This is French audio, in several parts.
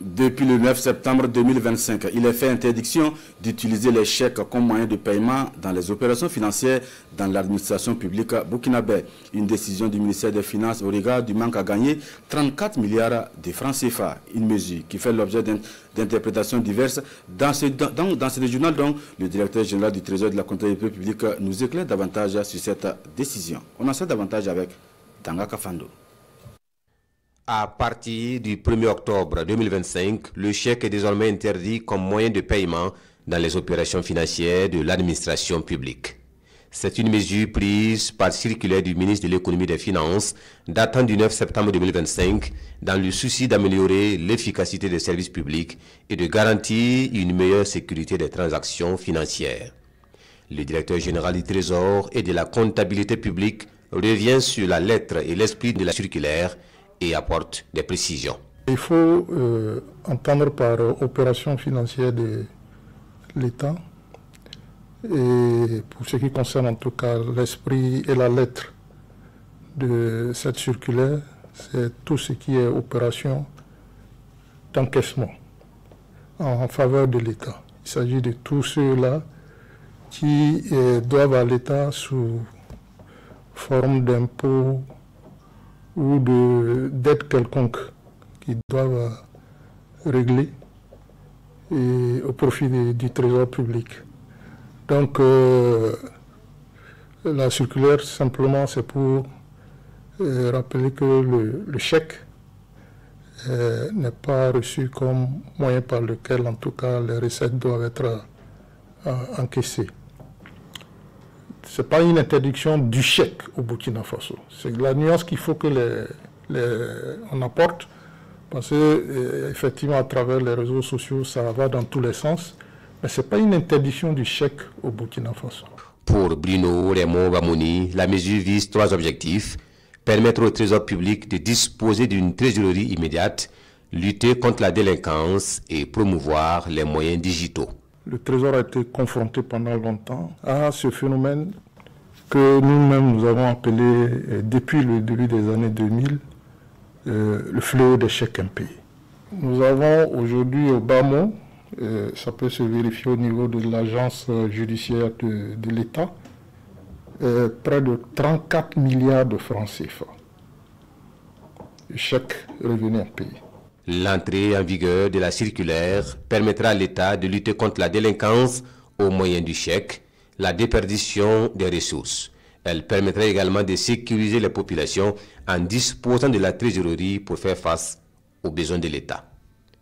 Depuis le 9 septembre 2025, il est fait interdiction d'utiliser les chèques comme moyen de paiement dans les opérations financières dans l'administration publique burkinabé. Une décision du ministère des Finances au regard du manque à gagner 34 milliards de francs CFA. Une mesure qui fait l'objet d'interprétations diverses. Dans ce journal, donc, le directeur général du Trésor de la comptabilité publique nous éclaire davantage sur cette décision. On en sait davantage avec Tanga Kafando. À partir du 1er octobre 2025, le chèque est désormais interdit comme moyen de paiement dans les opérations financières de l'administration publique. C'est une mesure prise par circulaire du ministre de l'Économie et des Finances datant du 9 septembre 2025 dans le souci d'améliorer l'efficacité des services publics et de garantir une meilleure sécurité des transactions financières. Le directeur général du Trésor et de la comptabilité publique revient sur la lettre et l'esprit de la circulaire et apporte des précisions. Il faut entendre par opération financière de l'État, et pour ce qui concerne en tout cas l'esprit et la lettre de cette circulaire, c'est tout ce qui est opération d'encaissement en faveur de l'État. Il s'agit de tous ceux-là qui doivent à l'État sous forme d'impôts ou d'aide quelconque qu'ils doivent régler et au profit du trésor public. Donc la circulaire simplement c'est pour rappeler que le chèque n'est pas reçu comme moyen par lequel en tout cas les recettes doivent être encaissées. Ce n'est pas une interdiction du chèque au Burkina Faso. C'est la nuance qu'il faut que on apporte, parce que effectivement à travers les réseaux sociaux, ça va dans tous les sens, mais ce n'est pas une interdiction du chèque au Burkina Faso. Pour Bruno Raymond Bamouni, la mesure vise 3 objectifs: permettre au Trésor public de disposer d'une trésorerie immédiate, lutter contre la délinquance et promouvoir les moyens digitaux. Le Trésor a été confronté pendant longtemps à ce phénomène que nous-mêmes nous avons appelé depuis le début des années 2000 le fléau des chèques impayés. Nous avons aujourd'hui au bas mot, ça peut se vérifier au niveau de l'agence judiciaire de l'État, près de 34 milliards de francs CFA. Le chèque revenu impayé. L'entrée en vigueur de la circulaire permettra à l'État de lutter contre la délinquance au moyen du chèque, la déperdition des ressources. Elle permettra également de sécuriser les populations en disposant de la trésorerie pour faire face aux besoins de l'État.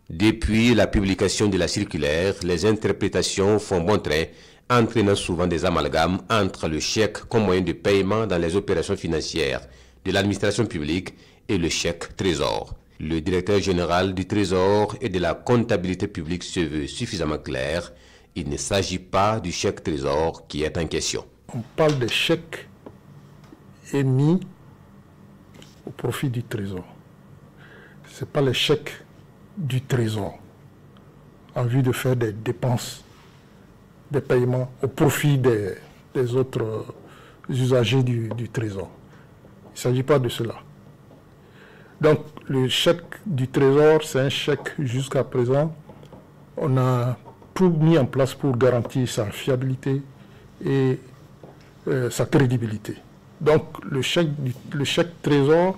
Depuis la publication de la circulaire, les interprétations font bon train, entraînant souvent des amalgames entre le chèque comme moyen de paiement dans les opérations financières de l'administration publique et le chèque trésor. Le directeur général du Trésor et de la comptabilité publique se veut suffisamment clair. Il ne s'agit pas du chèque trésor qui est en question. On parle de chèques émis au profit du Trésor. Ce n'est pas les chèques du Trésor en vue de faire des dépenses, des paiements au profit des autres usagers du Trésor. Il ne s'agit pas de cela. Donc le chèque du Trésor, c'est un chèque jusqu'à présent. On a tout mis en place pour garantir sa fiabilité et sa crédibilité. Donc le chèque Trésor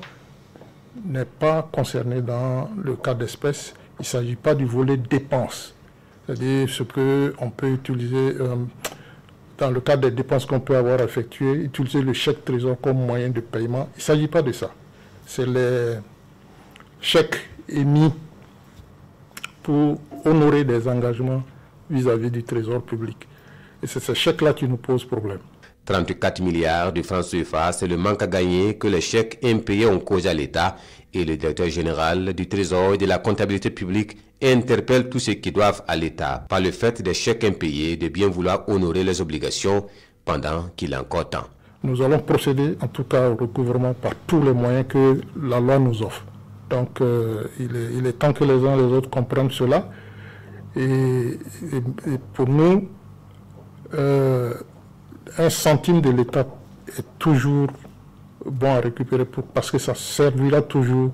n'est pas concerné dans le cas d'espèce. Il ne s'agit pas du volet dépenses. C'est-à-dire ce qu'on peut utiliser dans le cadre des dépenses qu'on peut avoir effectuées, utiliser le chèque Trésor comme moyen de paiement. Il ne s'agit pas de ça. C'est les chèques émis pour honorer des engagements vis-à-vis du Trésor public. Et c'est ce chèque-là qui nous pose problème. 34 milliards de francs CFA, c'est le manque à gagner que les chèques impayés ont causé à l'État, et le directeur général du Trésor et de la comptabilité publique interpelle tous ceux qui doivent à l'État par le fait des chèques impayés de bien vouloir honorer les obligations pendant qu'il est encore temps. Nous allons procéder en tout cas au recouvrement par tous les moyens que la loi nous offre. Donc il est temps que les uns et les autres comprennent cela. Et pour nous, un centime de l'État est toujours bon à récupérer parce que ça servira toujours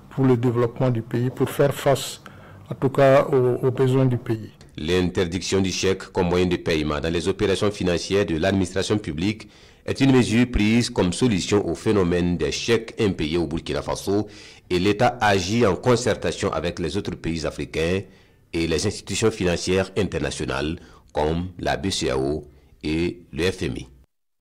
pour le développement du pays, pour faire face en tout cas aux besoins du pays. L'interdiction du chèque comme moyen de paiement dans les opérations financières de l'administration publique est une mesure prise comme solution au phénomène des chèques impayés au Burkina Faso, et l'État agit en concertation avec les autres pays africains et les institutions financières internationales comme la BCEAO et le FMI.